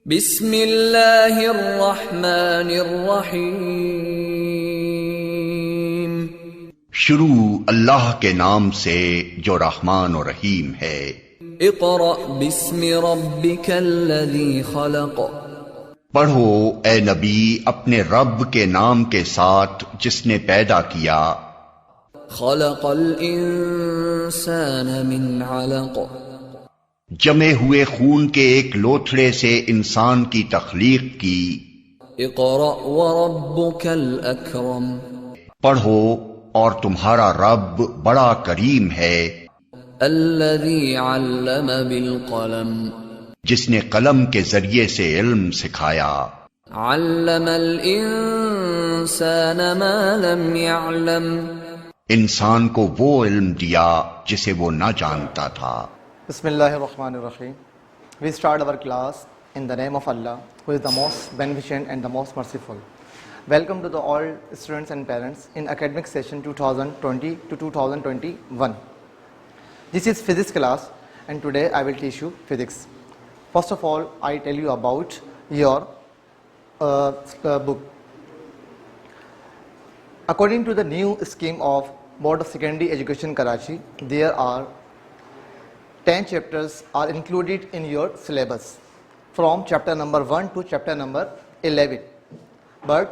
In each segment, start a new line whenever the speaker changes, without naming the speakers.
बिस्मिल्लाहिर्रहमानिर्रहीम।
शुरू अल्लाह के नाम से जो रहमान और रहीम है।
इक़रा बिस्मि रब्बिकल्लज़ी खलक़।
पढ़ो ए नबी अपने रब के नाम के साथ जिसने पैदा किया।
खलक़ल इंसान मिन अलक़।
जमे हुए खून के एक लोथड़े से इंसान की तख्लीक की।
इक़रा व रब्बुकल अकरम।
पढ़ो और तुम्हारा रब बड़ा करीम है।
अल्लज़ी अल्लम बिल क़लम।
जिसने कलम के जरिए से इल्म सिखाया।
अल्लमल इंसान मा लम यअलम।
इंसान को वो इल्म दिया जिसे वो न जानता था।
Bismillahirrahmanirrahim. We start our class in the name of Allah, who is the most beneficent and the most merciful. Welcome to all students and parents in academic session 2020 to 2021. This is physics class and today I will teach you physics. First of all, I tell you about your book. According to the new scheme of Board of Secondary Education Karachi, there are 10 chapters are included in your syllabus from chapter number 1 to chapter number 11, but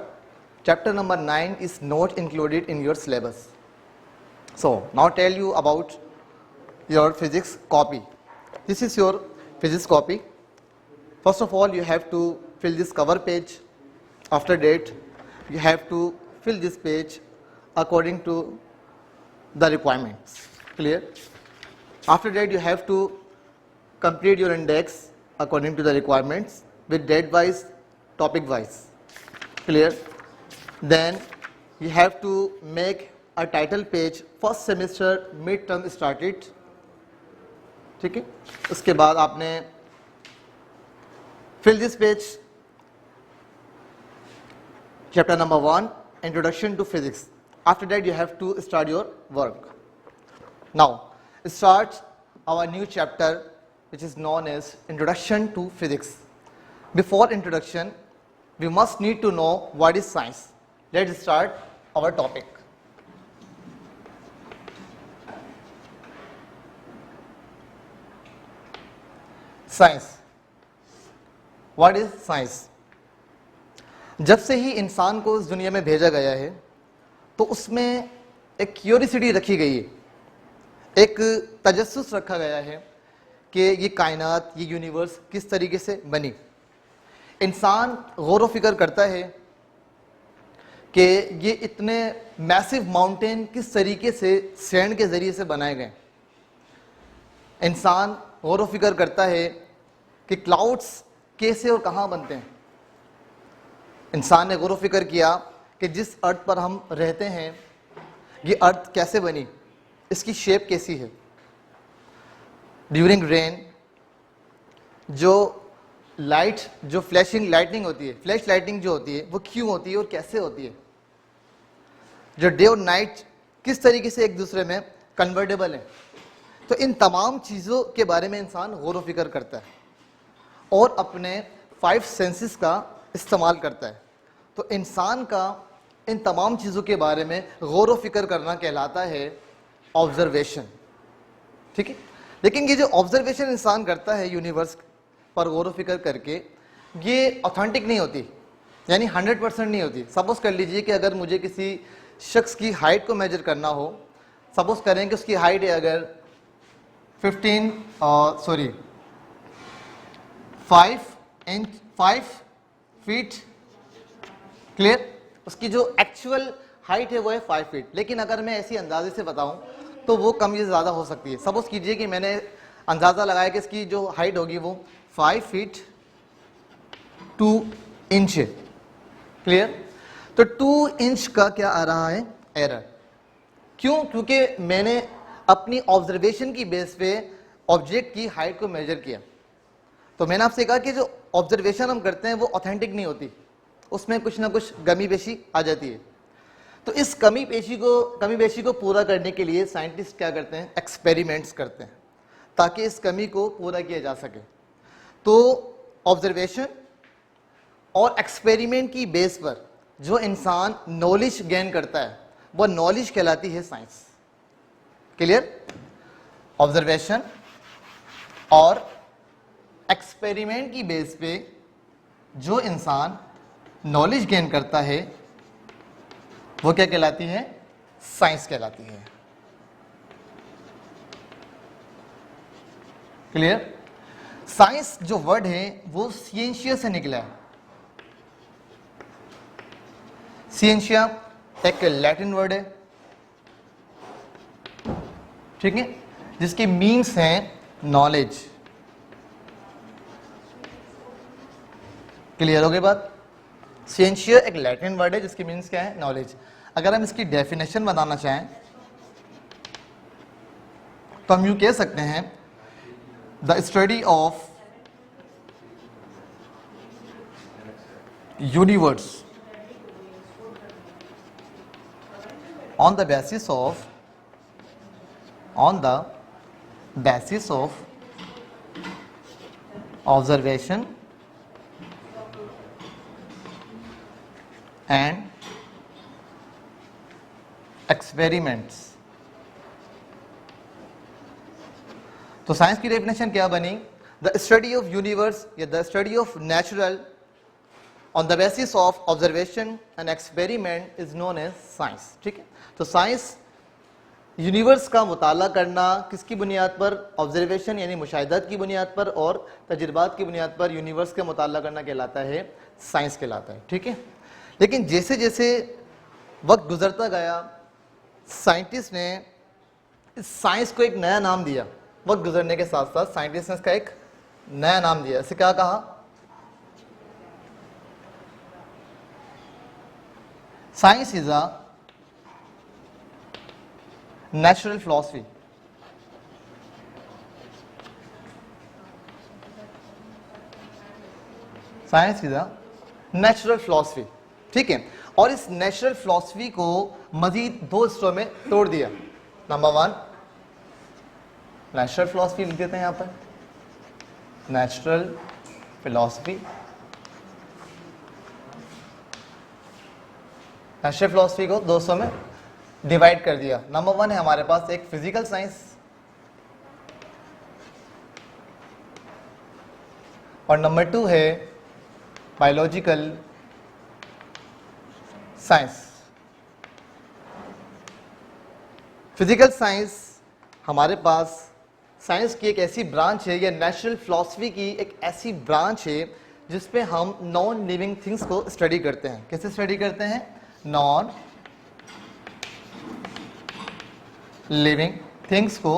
chapter number 9 is not included in your syllabus. So now tell you about your physics copy. This is your physics copy. First of all, you have to fill this cover page. After that, you have to fill this page according to the requirements. Clear? After that, you have to complete your index according to the requirements with date wise, topic wise. Clear? Then you have to make a title page. First semester mid-term started. ठीक है? उसके बाद आपने fill this page. Chapter number 1, Introduction to Physics. After that, you have to start your work. Now, start our new chapter which is known as Introduction to Physics. Before introduction, we must need to know what is science. Let's start our topic. Science. What is science? जब से ही इंसान को इस दुनिया में भेजा गया है तो उसमें एक क्यूरियोसिटी रखी गई है, एक तजस्सुस रखा गया है कि ये कायनात, ये यूनिवर्स किस तरीके से बनी। इंसान गौर व फिक्र करता है कि ये इतने मैसिव माउंटेन किस तरीके से सैंड के ज़रिए से बनाए गए। इंसान गौर व फिक्र करता है कि क्लाउड्स कैसे और कहाँ बनते हैं। इंसान ने गौर व फिक्र किया कि जिस अर्थ पर हम रहते हैं ये अर्थ कैसे बनी, इसकी शेप कैसी है। ड्यूरिंग रेन जो लाइट, जो फ्लैशिंग लाइटनिंग होती है, फ्लैश लाइटनिंग जो होती है वो क्यों होती है और कैसे होती है। जो डे और नाइट किस तरीके से एक दूसरे में कन्वर्टेबल है। तो इन तमाम चीज़ों के बारे में इंसान गौर व फिक्र करता है और अपने 5 सेंसेस का इस्तेमाल करता है। तो इंसान का इन तमाम चीज़ों के बारे में गौर व फिक्र करना कहलाता है ऑब्जर्वेशन। ठीक है, लेकिन ये जो ऑब्जर्वेशन इंसान करता है यूनिवर्स पर गौर व फिक्र करके, ये ऑथेंटिक नहीं होती, यानी 100% नहीं होती। सपोज कर लीजिए कि अगर मुझे किसी शख्स की हाइट को मेजर करना हो, सपोज करें कि उसकी हाइट है अगर 5 फीट। क्लियर? उसकी जो एक्चुअल हाइट है वो है 5 फीट, लेकिन अगर मैं ऐसी अंदाजे से बताऊं तो वो कम या ज़्यादा हो सकती है। सपोज कीजिए कि मैंने अंदाज़ा लगाया कि इसकी जो हाइट होगी वो 5 फीट 2 इंच है। क्लियर? तो 2 इंच का क्या आ रहा है? एरर। क्यों? क्योंकि मैंने अपनी ऑब्जर्वेशन की बेस पे ऑब्जेक्ट की हाइट को मेजर किया। तो मैंने आपसे कहा कि जो ऑब्जर्वेशन हम करते हैं वो ऑथेंटिक नहीं होती, उसमें कुछ ना कुछ कमी पेशी आ जाती है। तो इस कमी पेशी को पूरा करने के लिए साइंटिस्ट क्या करते हैं? एक्सपेरिमेंट्स करते हैं ताकि इस कमी को पूरा किया जा सके। तो ऑब्जर्वेशन और एक्सपेरिमेंट की बेस पर जो इंसान नॉलेज गेन करता है वो नॉलेज कहलाती है साइंस। क्लियर? ऑब्जर्वेशन और एक्सपेरिमेंट की बेस पे जो इंसान नॉलेज गेन करता है वो क्या कहलाती है? साइंस कहलाती है। क्लियर? साइंस जो वर्ड है वो सिएंशिया से निकला है। सिएंशिया एक लैटिन वर्ड है, ठीक है, जिसके मीन्स हैं नॉलेज। क्लियर हो गई बात? सिएंशिया एक लैटिन वर्ड है जिसके मीन्स क्या है? नॉलेज। अगर हम इसकी डेफिनेशन बताना चाहें तो हम यूं कह सकते हैं the study of universe on the basis of observation and experiments। तो साइंस की डेफिनेशन क्या बनी? द स्टडी ऑफ यूनिवर्स या the study of natural on the basis of observation and experiment is known as science. ठीक है, तो science universe का मुताला करना किसकी बुनियाद पर? ऑब्जर्वेशन यानी मुशाहिदात की बुनियाद पर और तजुर्बात की बुनियाद पर यूनिवर्स का मुताला करना कहलाता है साइंस कहलाता है। ठीक है, लेकिन जैसे जैसे वक्त गुजरता गया साइंटिस्ट ने इस साइंस को एक नया नाम दिया। वक्त गुजरने के साथ साथ साइंटिस्ट ने इसका एक नया नाम दिया। इसे क्या कहा? Science is a natural philosophy. Science is a natural philosophy. ठीक है, और इस नेचुरल फिलॉसफी को मजीद दो हिस्सों में तोड़ दिया। नंबर वन, नेचुरल फिलॉसफी लिख देते हैं यहां पर, नेचुरल फिलॉसफी। नेचुरल फिलॉसफी को दो हिस्सों में डिवाइड कर दिया। नंबर वन है हमारे पास एक फिजिकल साइंस और नंबर टू है बायोलॉजिकल साइंस। फिजिकल साइंस हमारे पास साइंस की एक ऐसी ब्रांच है या नेचुरल फिलॉसफी की एक ऐसी ब्रांच है जिसपे हम नॉन लिविंग थिंग्स को स्टडी करते हैं। कैसे स्टडी करते हैं? नॉन लिविंग थिंग्स को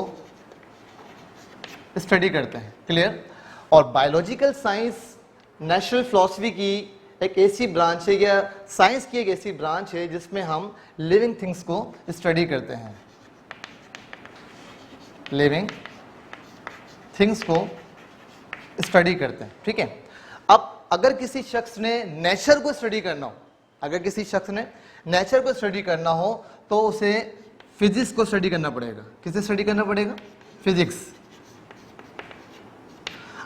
स्टडी करते हैं। क्लियर? और बायोलॉजिकल साइंस नेचुरल फिलॉसफी की एक ऐसी ब्रांच है या साइंस की एक ऐसी ब्रांच है जिसमें हम लिविंग थिंग्स को स्टडी करते हैं। लिविंग थिंग्स को स्टडी करते हैं। ठीक है, अब अगर किसी शख्स ने नेचर को स्टडी करना हो, अगर किसी शख्स ने नेचर को स्टडी करना हो तो उसे फिजिक्स को स्टडी करना पड़ेगा। किसे स्टडी करना पड़ेगा? फिजिक्स।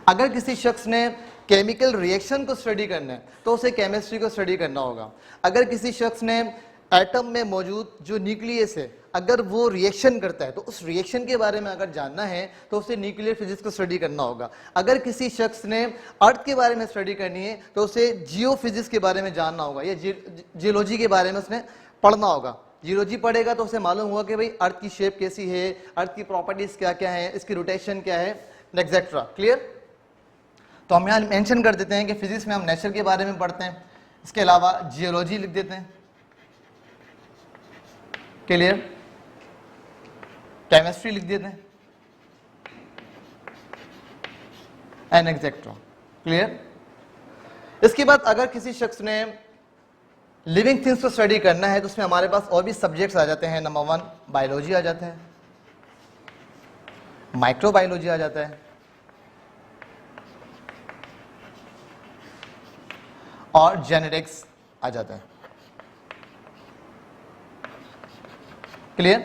अगर किसी शख्स ने केमिकल रिएक्शन को स्टडी करना है तो उसे केमिस्ट्री को स्टडी करना होगा। अगर किसी शख्स ने एटम में मौजूद जो न्यूक्लियस है अगर वो रिएक्शन करता है तो उस रिएक्शन के बारे में अगर जानना है तो उसे न्यूक्लियर फिजिक्स को स्टडी करना होगा। अगर किसी शख्स ने अर्थ के बारे में स्टडी करनी है तो उसे जियो फिजिक्स के बारे में जानना होगा या जियोलॉजी के बारे में उसने पढ़ना होगा। जियोलॉजी पढ़ेगा तो उसे मालूम होगा कि भाई अर्थ की शेप कैसी है, अर्थ की प्रॉपर्टीज क्या क्या है, इसकी रोटेशन क्या है, एक्सेट्रा। क्लियर? तो हम यहाँ मेंशन कर देते हैं कि फिजिक्स में हम नेचर के बारे में पढ़ते हैं, इसके अलावा जियोलॉजी लिख देते हैं। क्लियर? केमिस्ट्री लिख देते हैं एंड एक्सेट्रा। क्लियर? इसके बाद अगर किसी शख्स ने लिविंग थिंग्स को स्टडी करना है तो उसमें हमारे पास और भी सब्जेक्ट्स आ जाते हैं। नंबर वन बायोलॉजी आ जाता है, माइक्रोबायोलॉजी आ जाता है और जेनेटिक्स आ जाता है। क्लियर?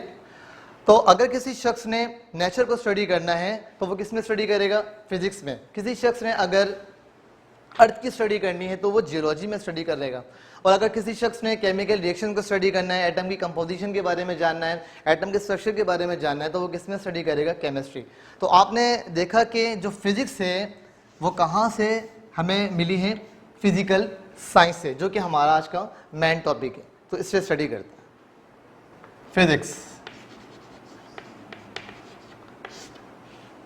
तो अगर किसी शख्स ने नेचर को स्टडी करना है तो वो किस में स्टडी करेगा? फिजिक्स में। किसी शख्स ने अगर अर्थ की स्टडी करनी है तो वो जियोलॉजी में स्टडी करेगा। और अगर किसी शख्स ने केमिकल रिएक्शन को स्टडी करना है, एटम की कंपोजिशन के बारे में जानना है, एटम के स्ट्रक्चर के बारे में जानना है, तो वो किस में स्टडी करेगा? केमिस्ट्री। तो आपने देखा कि जो फिजिक्स है वो कहाँ से हमें मिली है? फिजिकल साइंस से, जो कि हमारा आज का मेन टॉपिक है। तो इससे स्टडी करते हैं फिजिक्स।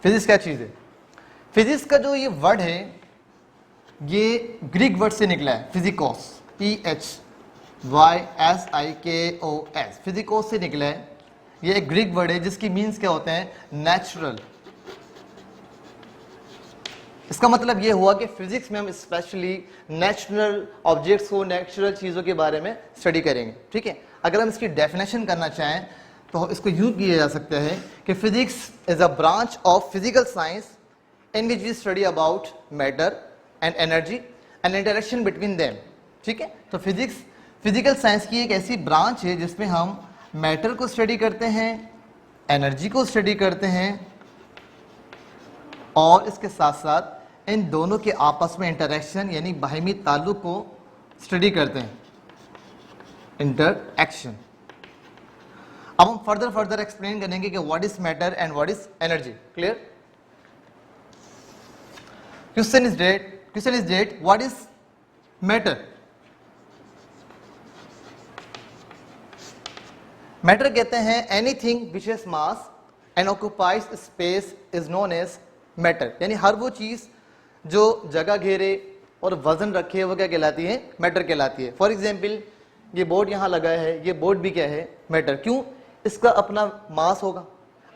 फिजिक्स क्या चीज़ है? फिजिक्स का जो ये वर्ड है ये ग्रीक वर्ड से निकला है, फिजिकोस, PHYSIKOS, फिजिकोस से निकला है। ये एक ग्रीक वर्ड है जिसकी मीन्स क्या होते हैं? नेचुरल। इसका मतलब ये हुआ कि फिजिक्स में हम स्पेशली नेचुरल ऑब्जेक्ट्स को, नेचुरल चीज़ों के बारे में स्टडी करेंगे। ठीक है, अगर हम इसकी डेफिनेशन करना चाहें तो इसको यूँ किया जा सकता है कि physics is a branch of physical science in which we study about matter and energy and interaction between them. ठीक है, तो फिजिक्स फिजिकल साइंस की एक ऐसी ब्रांच है जिसमें हम मैटर को स्टडी करते हैं, एनर्जी को स्टडी करते हैं, और इसके साथ साथ इन दोनों के आपस में इंटरेक्शन यानी बाहिमी ताल्लुक को स्टडी करते हैं, इंटरएक्शन। अब हम फर्दर एक्सप्लेन करेंगे कि what is matter and what is energy. Clear? Question is that what is matter? Matter कहते हैं anything which has mass and occupies space is known as matter. यानी हर वो चीज जो जगह घेरे और वजन रखे वो क्या कहलाती है? मैटर कहलाती है। फॉर एग्जाम्पल ये बोर्ड यहाँ लगा है, ये बोर्ड भी क्या है? मैटर। क्यों? इसका अपना मास होगा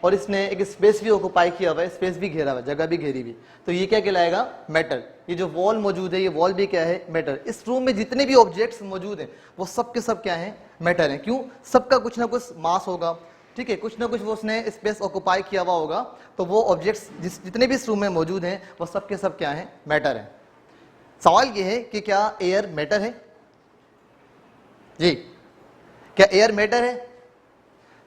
और इसने एक स्पेस भी ऑक्यूपाई किया हुआ है, स्पेस भी घेरा हुआ है, जगह भी घेरी हुई, तो ये क्या कहलाएगा? मैटर। ये जो वॉल मौजूद है, ये वॉल भी क्या है? मैटर। इस रूम में जितने भी ऑब्जेक्ट्स मौजूद हैं वो सब के सब क्या है? मैटर हैं। क्यों? सबका कुछ ना कुछ मास होगा, ठीक है, कुछ ना कुछ वो उसने स्पेस ऑक्यूपाई किया हुआ होगा, तो वो ऑब्जेक्ट्स जितने भी इस रूम में मौजूद हैं वो सब के सब क्या हैं? मैटर हैं। सवाल ये है कि क्या एयर मैटर है? जी, क्या एयर मैटर है?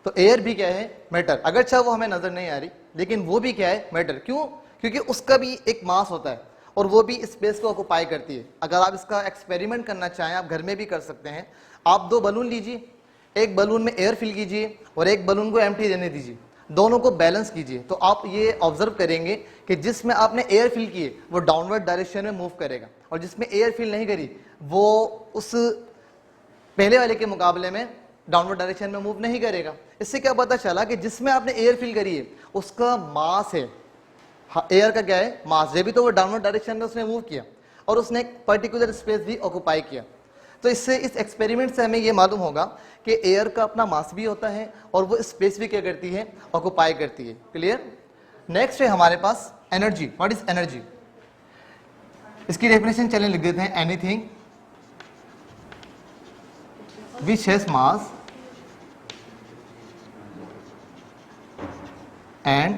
तो एयर भी क्या है? मैटर। अगर चाहे वो हमें नजर नहीं आ रही, लेकिन वो भी क्या है? मैटर। क्यों? क्योंकि उसका भी एक मास होता है और वो भी स्पेस को ऑक्यूपाई करती है। अगर आप इसका एक्सपेरिमेंट करना चाहें, आप घर में भी कर सकते हैं। आप दो बलून लीजिए, एक बलून में एयर फिल कीजिए और एक बलून को एम्प्टी रहने दीजिए, दोनों को बैलेंस कीजिए, तो आप ये ऑब्जर्व करेंगे कि जिसमें आपने एयर फिल किए वो डाउनवर्ड डायरेक्शन में मूव करेगा और जिसमें एयर फिल नहीं करी वो उस पहले वाले के मुकाबले में डाउनवर्ड डायरेक्शन में मूव नहीं करेगा। इससे क्या पता चला कि जिसमें आपने एयर फिल करी है उसका मास है। एयर का क्या है? मास। ये भी तो वो डाउनवर्ड डायरेक्शन में उसने मूव किया और उसने एक पर्टिकुलर स्पेस भी ऑक्यूपाई किया। तो इससे, इस एक्सपेरिमेंट से हमें ये मालूम होगा कि एयर का अपना मास भी होता है और वो स्पेस भी क्या करती है? ऑक्यूपाई करती है। क्लियर? नेक्स्ट है हमारे पास एनर्जी। What is energy? इसकी डेफिनेशन चलें लिख देते हैं। Anything which has mass and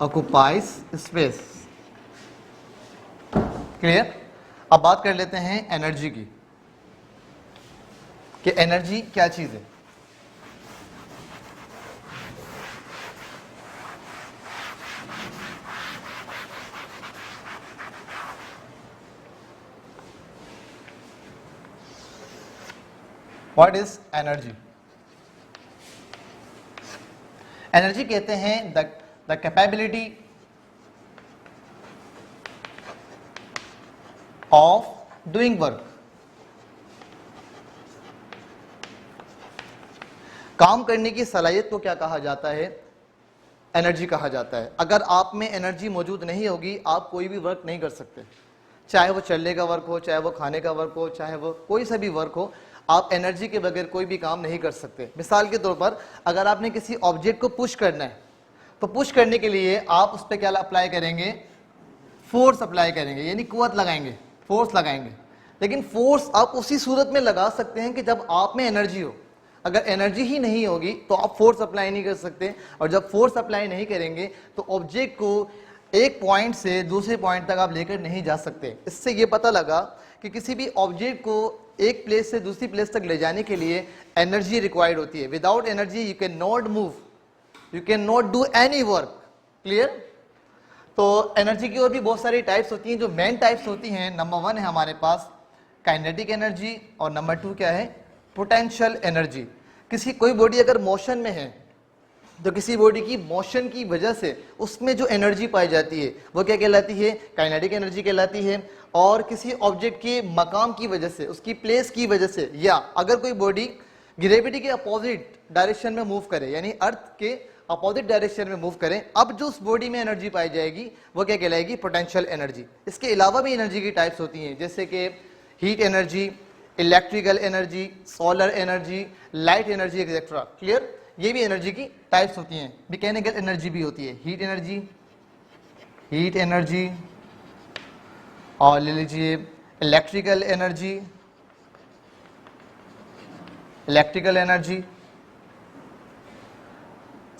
occupies space. Clear? अब बात कर लेते हैं एनर्जी की कि एनर्जी क्या चीज है। What is energy? एनर्जी कहते हैं the capability of doing work. काम करने की सलाहियत को क्या कहा जाता है? एनर्जी कहा जाता है। अगर आप में एनर्जी मौजूद नहीं होगी आप कोई भी वर्क नहीं कर सकते, चाहे वो चलने का वर्क हो, चाहे वो खाने का वर्क हो, चाहे वो कोई सा भी वर्क हो, आप एनर्जी के बगैर कोई भी काम नहीं कर सकते। मिसाल के तौर पर अगर आपने किसी ऑब्जेक्ट को पुश करना है तो पुश करने के लिए आप उस पर क्या अप्लाई करेंगे? फोर्स अप्लाई करेंगे, यानी कुव्वत लगाएंगे, फोर्स लगाएंगे। लेकिन फोर्स आप उसी सूरत में लगा सकते हैं कि जब आप में एनर्जी हो। अगर एनर्जी ही नहीं होगी तो आप फोर्स अप्लाई नहीं कर सकते, और जब फोर्स अप्लाई नहीं करेंगे तो ऑब्जेक्ट को एक पॉइंट से दूसरे पॉइंट तक आप लेकर नहीं जा सकते। इससे ये पता लगा कि किसी भी ऑब्जेक्ट को एक प्लेस से दूसरी प्लेस तक ले जाने के लिए एनर्जी रिक्वायर्ड होती है। Without energy you can not move, you can not do any work. Clear? तो एनर्जी की और भी बहुत सारी टाइप्स होती हैं। जो मेन टाइप्स होती हैं, नंबर 1 है हमारे पास काइनेटिक एनर्जी और नंबर 2 क्या है, पोटेंशियल एनर्जी। कोई बॉडी अगर मोशन में है तो किसी बॉडी की मोशन की वजह से उसमें जो एनर्जी पाई जाती है वो क्या कहलाती है, काइनेटिक एनर्जी कहलाती है। और किसी ऑब्जेक्ट के मकाम की वजह से, उसकी प्लेस की वजह से, या अगर कोई बॉडी ग्रेविटी के अपोजिट डायरेक्शन में मूव करे, यानी अर्थ के अपोजिट डायरेक्शन में मूव करें, अब जो उस बॉडी में एनर्जी पाई जाएगी वो क्या कहलाएगी, पोटेंशियल एनर्जी। इसके अलावा भी एनर्जी की टाइप्स होती हैं, जैसे कि heat energy, electrical energy, solar energy, light energy etcetera. Clear, ये भी एनर्जी की टाइप्स होती हैं। मैकेनिकल एनर्जी भी होती है, हीट एनर्जी और ले लीजिए इलेक्ट्रिकल एनर्जी,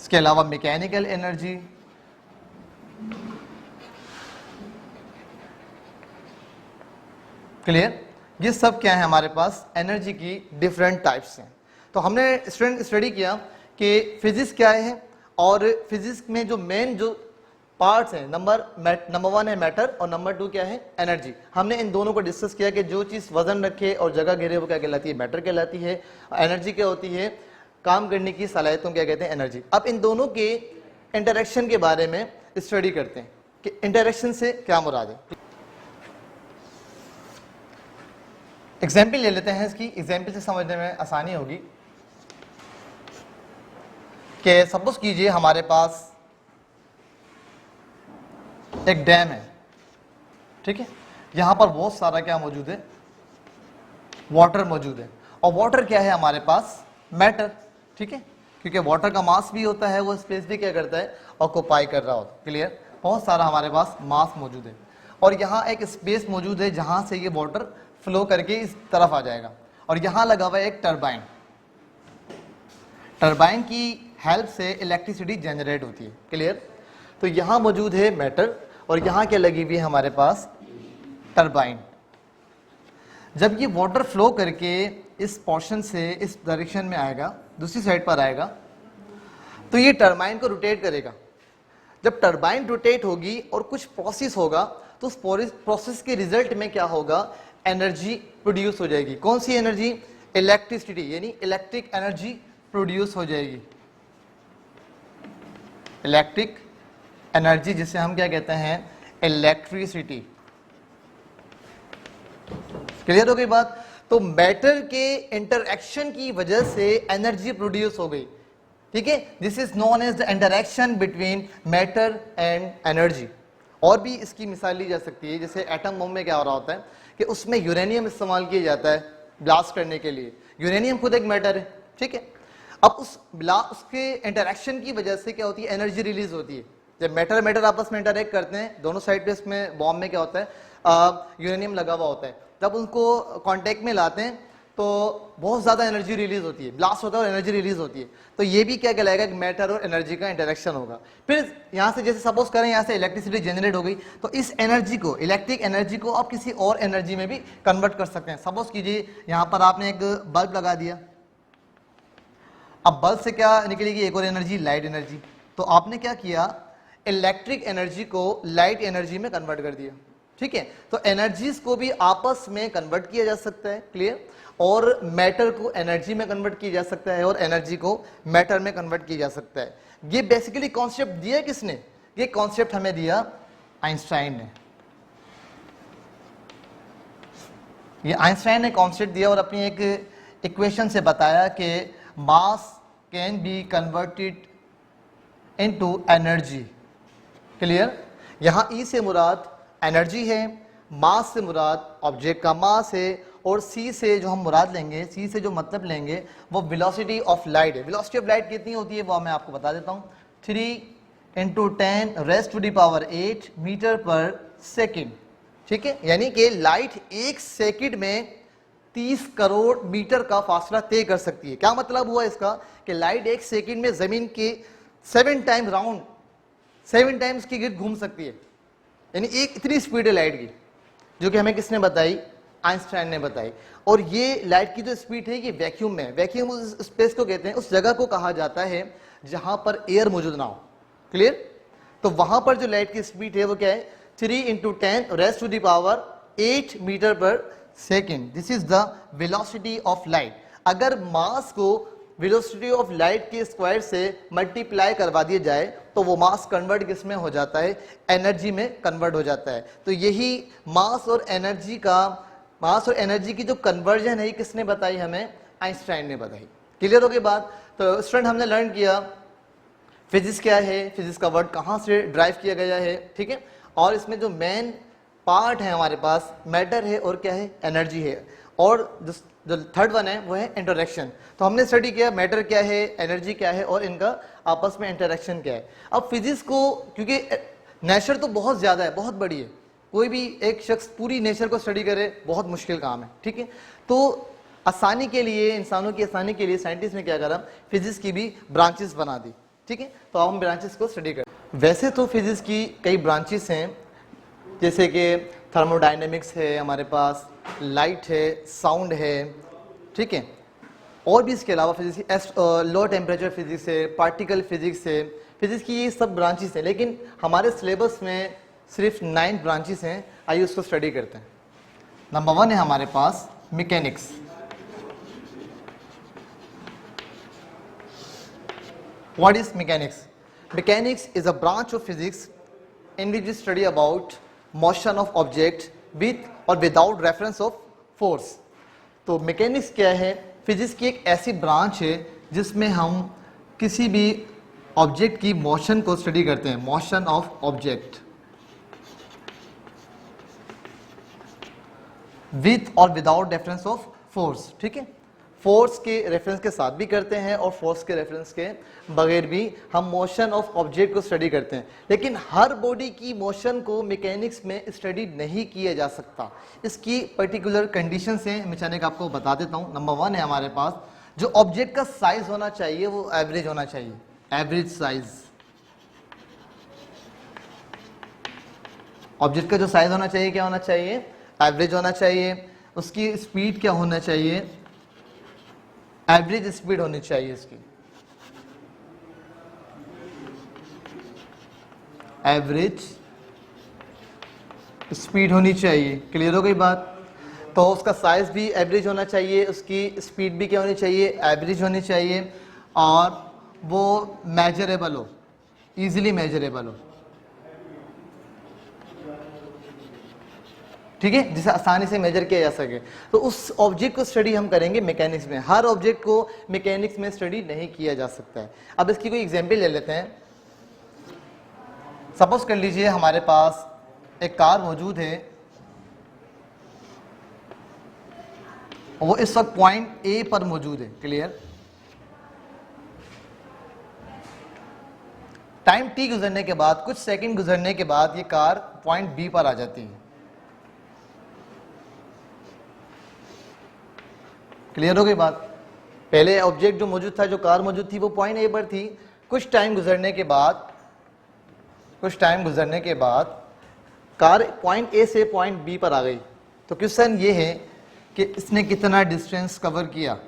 इसके अलावा मैकेनिकल एनर्जी, क्लियर। ये सब क्या है हमारे पास, एनर्जी की डिफरेंट टाइप्स हैं। तो हमने स्टूडेंट स्टडी किया कि फिजिक्स क्या है, और फिजिक्स में जो मेन जो पार्ट्स हैं, नंबर 1 है मैटर और नंबर 2 क्या है, एनर्जी। हमने इन दोनों को डिस्कस किया कि जो चीज़ वजन रखे और जगह घेरे वो क्या कहलाती है, मैटर कहलाती है। एनर्जी क्या होती है, काम करने की सलाहियतों क्या कहते हैं, एनर्जी। अब इन दोनों के इंटरेक्शन के बारे में स्टडी करते हैं कि इंटरेक्शन से क्या मुराद है। एग्जाम्पल ले लेते हैं, इसकी एग्जाम्पल से समझने में आसानी होगी कि सपोज कीजिए हमारे पास एक डैम है, ठीक है। यहां पर बहुत सारा क्या मौजूद है, वाटर मौजूद है। और वाटर क्या है हमारे पास, मैटर, ठीक है, क्योंकि वाटर का मास भी होता है, वो स्पेस भी क्या करता है, ऑक्यूपाई कर रहा होता है। क्लियर, बहुत सारा हमारे पास मास मौजूद है और यहाँ एक स्पेस मौजूद है जहां से ये वाटर फ्लो करके इस तरफ आ जाएगा। और यहाँ लगा हुआ है एक टरबाइन, टरबाइन की हेल्प से इलेक्ट्रिसिटी जनरेट होती है। क्लियर, तो यहाँ मौजूद है मैटर और यहाँ क्या लगी हुई है हमारे पास, टरबाइन। जब ये वाटर फ्लो करके इस पोर्शन से इस डायरेक्शन में आएगा, दूसरी साइड पर आएगा, तो ये टरबाइन को रोटेट करेगा। जब टरबाइन रोटेट होगी और कुछ प्रोसेस होगा, तो उस प्रोसेस के रिजल्ट में क्या होगा, एनर्जी प्रोड्यूस हो जाएगी। कौन सी एनर्जी, इलेक्ट्रिसिटी, यानी इलेक्ट्रिक एनर्जी प्रोड्यूस हो जाएगी। इलेक्ट्रिक एनर्जी जिसे हम क्या कहते हैं, इलेक्ट्रिसिटी। क्लियर हो गई बात। तो मैटर के इंटरएक्शन की वजह से एनर्जी प्रोड्यूस हो गई, ठीक है। This is known as the interaction between matter and energy. और भी इसकी मिसाल ली जा सकती है, जैसे एटम बम में क्या हो रहा होता है कि उसमें यूरेनियम इस्तेमाल किया जाता है ब्लास्ट करने के लिए। यूरेनियम खुद एक मैटर है, ठीक है। अब उसके इंटरएक्शन की वजह से क्या होती है, एनर्जी रिलीज होती है। जब मैटर आपस में इंटरेक्ट करते हैं, दोनों साइड पे इसमें बॉम्ब में क्या होता है, यूरेनियम लगा हुआ होता है। जब उनको कांटेक्ट में लाते हैं तो बहुत ज़्यादा एनर्जी रिलीज होती है, ब्लास्ट होता है और एनर्जी रिलीज होती है। तो ये भी क्या कहलाएगा, मैटर और एनर्जी का इंटरेक्शन होगा। फिर यहाँ से जैसे सपोज करें यहाँ से इलेक्ट्रिसिटी जनरेट हो गई, तो इस एनर्जी को, इलेक्ट्रिक एनर्जी को आप किसी और एनर्जी में भी कन्वर्ट कर सकते हैं। सपोज कीजिए यहाँ पर आपने एक बल्ब लगा दिया, अब बल्ब से क्या निकलेगी, एक और एनर्जी, लाइट एनर्जी। तो आपने क्या किया, इलेक्ट्रिक एनर्जी को लाइट एनर्जी में कन्वर्ट कर दिया, ठीक है। तो एनर्जीज को भी आपस में कन्वर्ट किया जा सकता है, क्लियर। और मैटर को एनर्जी में कन्वर्ट किया जा सकता है और एनर्जी को मैटर में कन्वर्ट किया जा सकता है। ये बेसिकली कॉन्सेप्ट दिया किसने, ये कॉन्सेप्ट हमें दिया आइंस्टाइन ने। ये आइंस्टाइन ने कॉन्सेप्ट दिया और अपनी एक इक्वेशन से बताया कि मास can be converted into energy. Clear, यहां ई से मुराद एनर्जी है, मास से मुराद ऑब्जेक्ट का मास है, और सी से जो हम मुराद लेंगे, सी से जो मतलब लेंगे वो वेलोसिटी ऑफ लाइट है। वेलोसिटी ऑफ लाइट कितनी होती है वो मैं आपको बता देता हूँ, 3 × 10⁻⁸ मीटर पर सेकेंड, ठीक है। यानी कि लाइट एक सेकंड में 30 करोड़ मीटर का फासला तय कर सकती है। क्या मतलब हुआ इसका, कि लाइट एक सेकंड में जमीन के 7 टाइम राउंड, 7 टाइम्स की गिर्द घूम सकती है। यानी एक इतनी स्पीड है लाइट की, जो कि हमें किसने बताई, आइंस्टाइन ने बताई। और ये लाइट की जो स्पीड है ये वैक्यूम में है। वैक्यूम उस स्पेस को कहते हैं, उस जगह को कहा जाता है जहां पर एयर मौजूद ना हो। क्लियर, तो वहां पर जो लाइट की स्पीड है वो क्या है, 3 × 10 raised to the power 8 metre पर second. This is the velocity of light. अगर मास को वेलोसिटी ऑफ लाइट के स्क्वायर से मल्टीप्लाई करवा दिया जाए तो वो मास कन्वर्ट किस में हो जाता है, एनर्जी में कन्वर्ट हो जाता है। तो यही मास और एनर्जी की जो कन्वर्जन है ये किसने बताई हमें, आइंस्टाइन ने बताई। क्लियर हो गई बात। तो स्टूडेंट हमने लर्न किया फिजिक्स क्या है, फिजिक्स का वर्ड कहाँ से ड्राइव किया गया है, ठीक है। और इसमें जो मेन पार्ट है हमारे पास मैटर है और क्या है, एनर्जी है। और जो थर्ड वन है वो है इंटरेक्शन। तो हमने स्टडी किया मैटर क्या है, एनर्जी क्या है और इनका आपस में इंटरेक्शन क्या है। अब फिजिक्स को, क्योंकि नेचर तो बहुत ज़्यादा है, बहुत बड़ी है, कोई भी एक शख्स पूरी नेचर को स्टडी करे बहुत मुश्किल काम है, ठीक है। तो आसानी के लिए, इंसानों की आसानी के लिए साइंटिस्ट ने क्या करा, फिजिक्स की भी ब्रांचेस बना दी, ठीक है। तो अब हम ब्रांचेस को स्टडी करें। वैसे तो फिजिक्स की कई ब्रांचेस हैं, जैसे कि थर्मोडायनेमिक्स है हमारे पास, लाइट है, साउंड है, ठीक है। और भी इसके अलावा फिजिक्स लो टेम्परेचर फिजिक्स है, पार्टिकल फिजिक्स है, फिजिक्स की ये सब ब्रांचेस हैं। लेकिन हमारे सिलेबस में सिर्फ 9 ब्रांचेस हैं। आइए उसको स्टडी करते हैं। नंबर 1 है हमारे पास mechanics. What is mechanics? Mechanics is a branch of physics in which we study about motion of object with or without reference of force. तो मैकेनिक्स क्या है, फिजिक्स की एक ऐसी ब्रांच है जिसमें हम किसी भी ऑब्जेक्ट की मोशन को स्टडी करते हैं, मोशन ऑफ ऑब्जेक्ट विथ और विदाउट रेफरेंस ऑफ फोर्स, ठीक है। फोर्स के रेफरेंस के साथ भी करते हैं और फोर्स के रेफरेंस के बगैर भी हम मोशन ऑफ ऑब्जेक्ट को स्टडी करते हैं। लेकिन हर बॉडी की मोशन को मैकेनिक्स में स्टडी नहीं किया जा सकता। इसकी पर्टिकुलर कंडीशंस हैं, मैं चाहने का आपको बता देता हूं। नंबर 1 है हमारे पास, जो ऑब्जेक्ट का साइज होना चाहिए वो एवरेज होना चाहिए, एवरेज साइज। ऑब्जेक्ट का जो साइज होना चाहिए क्या होना चाहिए, एवरेज होना चाहिए। उसकी स्पीड क्या होना चाहिए, एवरेज स्पीड होनी चाहिए इसकी, एवरेज स्पीड होनी चाहिए। क्लियर हो गई बात। तो उसका साइज भी एवरेज होना चाहिए, उसकी स्पीड भी क्या होनी चाहिए, एवरेज होनी चाहिए, और वो मेजरेबल हो, इजीली मेजरेबल हो, ठीक है, जिसे आसानी से मेजर किया जा सके। तो उस ऑब्जेक्ट को स्टडी हम करेंगे मैकेनिक्स में। हर ऑब्जेक्ट को मैकेनिक्स में स्टडी नहीं किया जा सकता है। अब इसकी कोई एग्जांपल ले लेते हैं। सपोज कर लीजिए हमारे पास एक कार मौजूद है, वो इस वक्त पॉइंट ए पर मौजूद है। क्लियर। टाइम टी गुजरने के बाद, कुछ सेकंड गुजरने के बाद ये कार पॉइंट बी पर आ जाती है। क्लियर हो गई बात। पहले ऑब्जेक्ट जो मौजूद था, जो कार मौजूद थी, वो पॉइंट ए पर थी। कुछ टाइम गुजरने के बाद कार पॉइंट ए से पॉइंट बी पर आ गई। तो क्वेश्चन ये है कि इसने कितना डिस्टेंस कवर किया।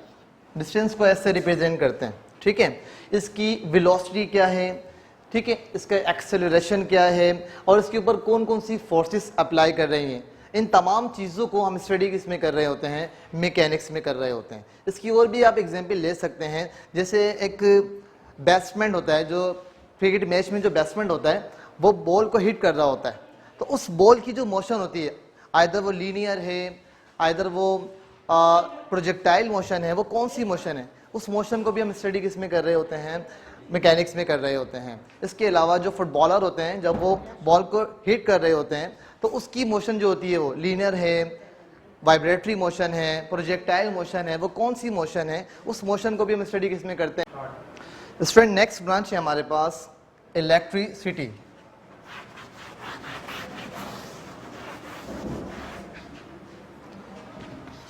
डिस्टेंस को ऐसे रिप्रेजेंट करते हैं, ठीक है। इसकी वेलोसिटी क्या है, ठीक है, इसका एक्सेलरेशन क्या है, और इसके ऊपर कौन कौन सी फोर्सेस अप्लाई कर रही हैं। इन तमाम चीज़ों को हम स्टडी किसमें कर रहे होते हैं, मैकेनिक्स में कर रहे होते हैं। इसकी और भी आप एग्जांपल ले सकते हैं। जैसे एक बैट्समैन होता है, जो क्रिकेट मैच में जो बैट्समैन होता है वो बॉल को हिट कर रहा होता है। तो उस बॉल की जो मोशन होती है, आइदर वो लीनियर है, आइदर वो प्रोजेक्टाइल मोशन है, वो कौन सी मोशन है, उस मोशन को भी हम स्टडी किस में कर रहे होते हैं, मैकेनिक्स में कर रहे होते हैं। इसके अलावा जो फुटबॉलर होते हैं, जब वो बॉल को हिट कर रहे होते हैं तो उसकी मोशन जो होती है वो लीनियर है, वाइब्रेटरी मोशन है, प्रोजेक्टाइल मोशन है, वो कौन सी मोशन है, उस मोशन को भी हम स्टडी किस में करते हैं। स्टूडेंट नेक्स्ट ब्रांच है हमारे पास इलेक्ट्रिसिटी।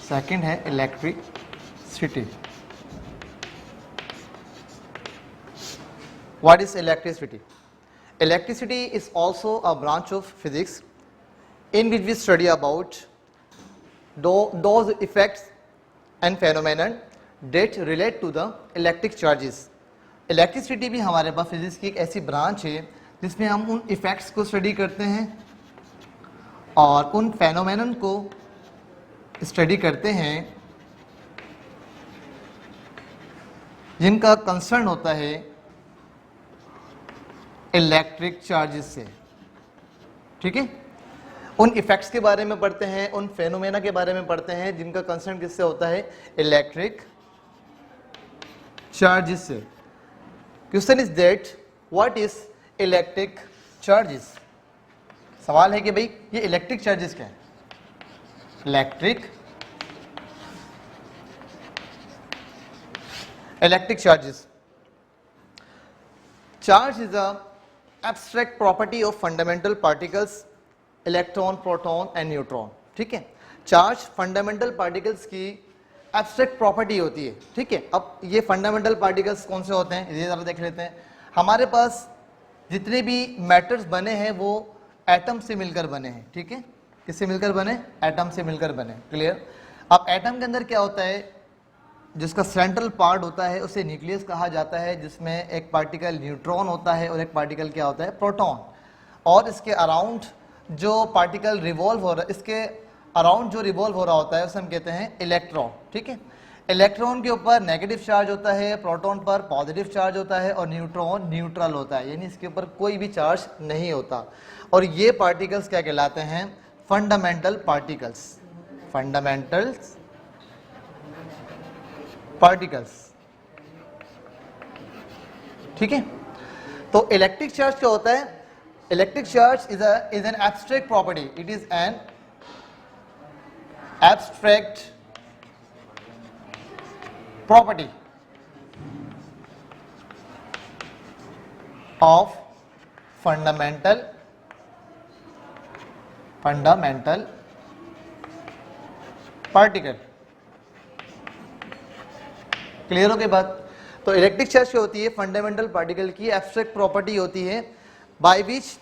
सेकंड है electricity. What is electricity? Electricity is also a branch of physics in which we study about those effects and phenomena that relate to the electric charges. Electricity भी हमारे पास physics की एक ऐसी branch है जिसमें हम उन इफेक्ट्स को स्टडी करते हैं और उन फेनोमेनन को स्टडी करते हैं जिनका कंसर्न होता है इलेक्ट्रिक चार्जेस से। ठीक है, उन इफेक्ट्स के बारे में पढ़ते हैं, उन फेनोमेना के बारे में पढ़ते हैं जिनका कंसर्न किससे होता है, इलेक्ट्रिक चार्जेस से। Question is that what is electric charges. सवाल है कि भाई ये इलेक्ट्रिक चार्जेस क्या है। Electric charges, charge is a abstract property of fundamental particles electron, proton and neutron. ठीक है, चार्ज फंडामेंटल पार्टिकल्स की एब्स्ट्रैक्ट प्रॉपर्टी होती है। ठीक है, अब ये फंडामेंटल पार्टिकल्स कौन से होते हैं ये जरा देख लेते हैं। हमारे पास जितने भी मैटर्स बने हैं वो एटम से मिलकर बने हैं। ठीक है, किससे मिलकर बने, एटम से मिलकर बने। क्लियर। अब एटम के अंदर क्या होता है, जिसका सेंट्रल पार्ट होता है उसे न्यूक्लियस कहा जाता है, जिसमें एक पार्टिकल न्यूट्रॉन होता है और एक पार्टिकल क्या होता है, प्रोटॉन। और इसके अराउंड जो पार्टिकल रिवॉल्व हो रहा है, इसके अराउंड जो रिवॉल्व हो रहा होता है उसे हम कहते हैं इलेक्ट्रॉन। ठीक है, इलेक्ट्रॉन के ऊपर नेगेटिव चार्ज होता है, प्रोटॉन पर पॉजिटिव चार्ज होता है और न्यूट्रॉन न्यूट्रल होता है, यानी इसके ऊपर कोई भी चार्ज नहीं होता। और ये पार्टिकल्स क्या कहलाते हैं, फंडामेंटल पार्टिकल्स। Fundamental particles. ठीक है, तो इलेक्ट्रिक चार्ज क्या होता है, electric charge is an abstract property, it is an abstract property of fundamental particle। Clear हो गई बात। तो इलेक्ट्रिक चार्ज क्या होती है, फंडामेंटल पार्टिकल की एब्स्ट्रैक्ट प्रॉपर्टी होती है by which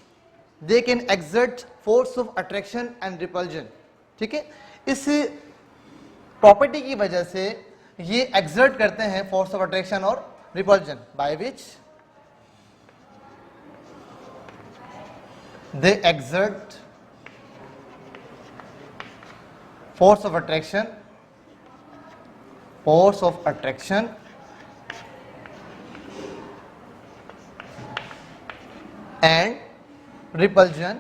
they can exert force of attraction and repulsion. ठीक है, इस प्रॉपर्टी की वजह से ये एक्सर्ट करते हैं फोर्स ऑफ अट्रैक्शन और repulsion, by which they exert force of attraction and repulsion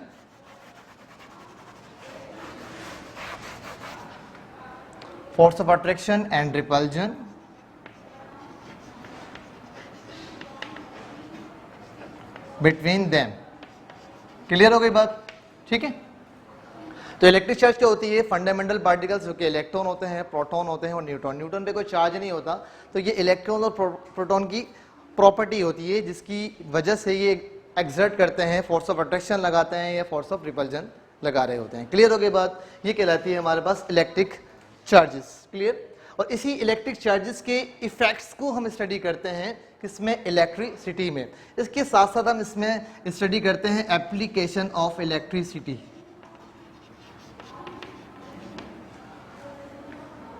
force of attraction and repulsion between them। Clear हो गई बात। ठीक है, तो इलेक्ट्रिक चार्ज क्या होती है, फंडामेंटल पार्टिकल्स जो कि इलेक्ट्रॉन होते हैं, प्रोटॉन होते हैं और न्यूट्रॉन। न्यूट्रॉन पे कोई चार्ज नहीं होता, तो ये इलेक्ट्रॉन और प्रोटॉन की प्रॉपर्टी होती है जिसकी वजह से ये एक्सर्ट करते हैं, फोर्स ऑफ अट्रैक्शन लगाते हैं या फोर्स ऑफ रिपल्जन लगा रहे होते हैं। क्लियर हो गई बात। ये कहलाती है हमारे पास इलेक्ट्रिक चार्जेस। क्लियर। और इसी इलेक्ट्रिक चार्जेस के इफेक्ट्स को हम स्टडी करते हैं किसमें, इलेक्ट्रिसिटी में। इसके साथ साथ हम इसमें स्टडी करते हैं एप्लीकेशन ऑफ इलेक्ट्रिसिटी।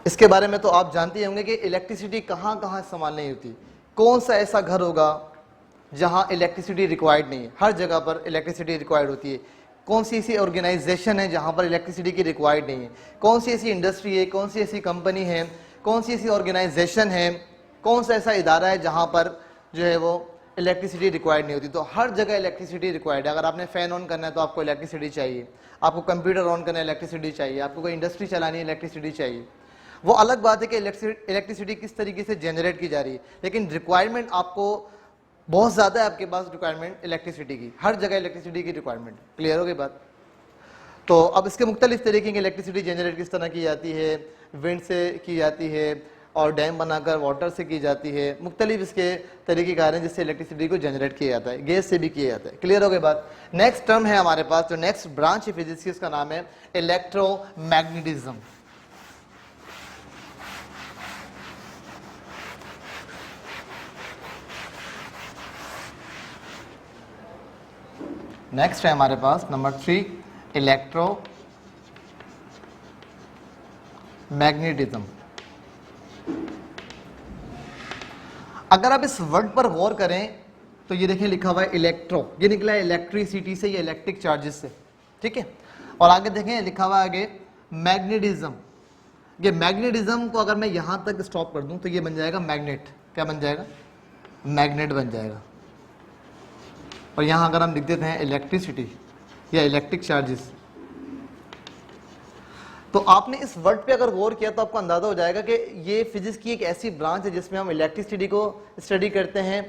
इसके बारे में तो आप जानते होंगे कि इलेक्ट्रिसिटी कहाँ कहाँ इस्तेमाल नहीं होती। कौन सा ऐसा घर होगा जहां इलेक्ट्रिसिटी रिक्वायर्ड नहीं है, हर जगह पर इलेक्ट्रिसिटी रिक्वायर्ड होती है। कौन सी ऐसी ऑर्गेनाइजेशन है जहां पर इलेक्ट्रिसिटी की रिक्वायर्ड नहीं है, कौन सी ऐसी इंडस्ट्री है, कौन सी ऐसी कंपनी है, कौन सी ऐसी ऑर्गेनाइजेशन है, कौन सा ऐसा इदारा है जहां पर जो है वो इलेक्ट्रिसिटी रिक्वायर्ड नहीं होती। तो हर जगह इलेक्ट्रिसिटी रिक्वायर्ड है। अगर आपने फैन ऑन करना है तो आपको इलेक्ट्रिसिटी चाहिए, आपको कंप्यूटर ऑन करना है इलेक्ट्रिसिटी चाहिए, आपको कोई इंडस्ट्री चलानी है इलेक्ट्रिसिटी चाहिए। वो अलग बात है कि इलेक्ट्रिसिटी किस तरीके से जनरेट की जा रही है, लेकिन रिक्वायरमेंट आपको बहुत ज़्यादा है, आपके पास रिक्वायरमेंट इलेक्ट्रिसिटी की, हर जगह इलेक्ट्रिसिटी की रिक्वायरमेंट। क्लियर हो गई बात। तो अब इसके मुख्तलिफ तरीके की इलेक्ट्रिसिटी जनरेट किस तरह की जाती है, विंड से की जाती है और डैम बनाकर वाटर से की जाती है। मुख्तलिफ इसके तरीके कार हैं जिससे इलेक्ट्रिसिटी को जनरेट किया जाता है, गैस से भी किया जाता है। क्लियर हो गई बात। नेक्स्ट टर्म है हमारे पास, जो नेक्स्ट ब्रांच है फिजिक्स की, उसका नाम है इलेक्ट्रोमैग्नेटिज्म। नेक्स्ट है हमारे पास नंबर 3 इलेक्ट्रोमैग्नेटिज्म। अगर आप इस वर्ड पर गौर करें तो ये देखें लिखा हुआ है इलेक्ट्रो, ये निकला है इलेक्ट्रिसिटी से या इलेक्ट्रिक चार्जेस से, ठीक है। और आगे देखें लिखा हुआ है आगे मैग्नेटिज्म। ये मैग्नेटिज्म को अगर मैं यहां तक स्टॉप कर दूं तो ये बन जाएगा मैग्नेट। क्या बन जाएगा? मैग्नेट बन जाएगा। और यहां अगर हम लिख देते हैं इलेक्ट्रिसिटी या इलेक्ट्रिक चार्जेस, तो आपने इस वर्ड पे अगर गौर किया तो आपको अंदाजा हो जाएगा कि ये फिजिक्स की एक ऐसी ब्रांच है जिसमें हम इलेक्ट्रिसिटी को स्टडी करते हैं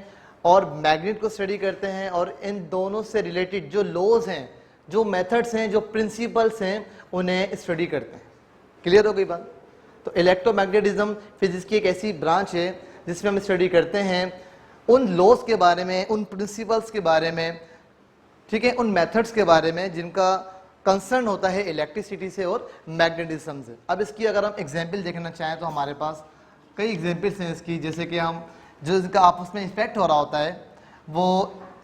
और मैग्नेट को स्टडी करते हैं, और इन दोनों से रिलेटेड जो लॉज हैं, जो मेथड्स हैं, जो प्रिंसिपल्स हैं, उन्हें स्टडी करते हैं। क्लियर हो गई बात? तो इलेक्ट्रोमैग्नेटिज्म फिजिक्स की एक ऐसी ब्रांच है जिसमें हम स्टडी करते हैं उन लॉज के बारे में, उन प्रिंसिपल्स के बारे में, ठीक है, उन मेथड्स के बारे में जिनका कंसर्न होता है इलेक्ट्रिसिटी से और मैग्नेटिज्म से। अब इसकी अगर हम एग्जांपल देखना चाहें तो हमारे पास कई एग्जांपल्स हैं इसकी, जैसे कि हम जो इसका आपस में इफेक्ट हो रहा होता है वो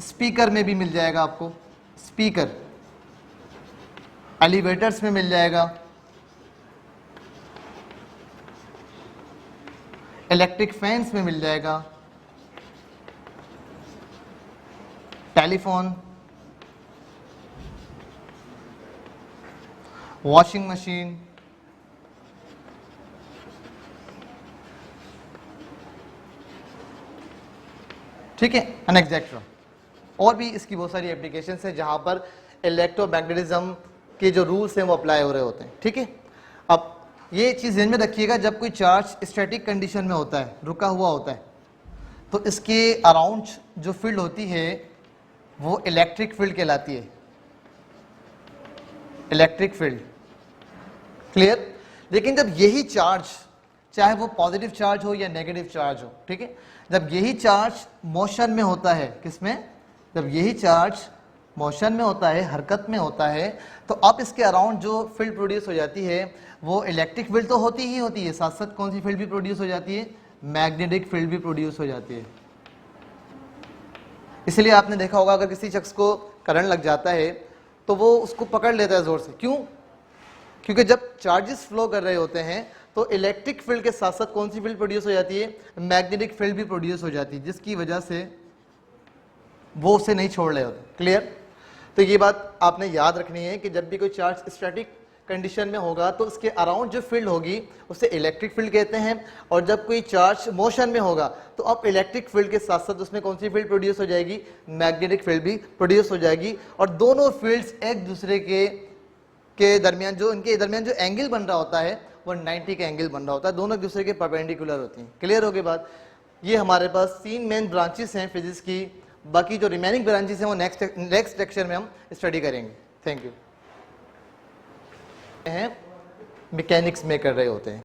स्पीकर में भी मिल जाएगा आपको, स्पीकर, एलिवेटर्स में मिल जाएगा, इलेक्ट्रिक फैंस में मिल जाएगा, टेलीफोन, वॉशिंग मशीन, ठीक है, एंड एक्सेट्रा। और भी इसकी बहुत सारी एप्लीकेशंस हैं जहां पर इलेक्ट्रोमैग्नेटिज्म के जो रूल्स हैं वो अप्लाई हो रहे होते हैं, ठीक है। अब ये चीज़ ध्यान में रखिएगा, जब कोई चार्ज स्टैटिक कंडीशन में होता है, रुका हुआ होता है, तो इसके अराउंड जो फील्ड होती है वो इलेक्ट्रिक फील्ड कहलाती है, इलेक्ट्रिक फील्ड। क्लियर? लेकिन जब यही चार्ज, चाहे वो पॉजिटिव चार्ज हो या नेगेटिव चार्ज हो, ठीक है, जब यही चार्ज मोशन में होता है, किसमें? जब यही चार्ज मोशन में होता है, हरकत में होता है, तो अब इसके अराउंड जो फील्ड प्रोड्यूस हो जाती है वो इलेक्ट्रिक फील्ड तो होती ही होती है, साथ साथ कौन सी फील्ड भी प्रोड्यूस हो जाती है? मैग्नेटिक फील्ड भी प्रोड्यूस हो जाती है। इसलिए आपने देखा होगा अगर किसी शख्स को करंट लग जाता है तो वो उसको पकड़ लेता है जोर से। क्यों? क्योंकि जब चार्जेस फ्लो कर रहे होते हैं तो इलेक्ट्रिक फील्ड के साथ साथ कौन सी फील्ड प्रोड्यूस हो जाती है? मैग्नेटिक फील्ड भी प्रोड्यूस हो जाती है, जिसकी वजह से वो उसे नहीं छोड़ रहे होते। क्लियर? तो ये बात आपने याद रखनी है कि जब भी कोई चार्ज स्टैटिक कंडीशन में होगा तो उसके अराउंड जो फील्ड होगी उसे इलेक्ट्रिक फील्ड कहते हैं, और जब कोई चार्ज मोशन में होगा तो अब इलेक्ट्रिक फील्ड के साथ साथ उसमें कौन सी फील्ड प्रोड्यूस हो जाएगी? मैग्नेटिक फील्ड भी प्रोड्यूस हो जाएगी। और दोनों फील्ड्स एक दूसरे के दरमियान जो इनके दरमियान जो एंगल बन रहा होता है वो 90 का एंगल बन रहा होता है, दोनों एक दूसरे के परपेंडिकुलर होती हैं। क्लियर हो गई बात? ये हमारे पास 3 मेन ब्रांचेस हैं फिजिक्स की, बाकी जो रिमेनिंग ब्रांचेस हैं वो नेक्स्ट लेक्चर में हम स्टडी करेंगे। Thank you. मैकेनिक्स में कर रहे होते हैं।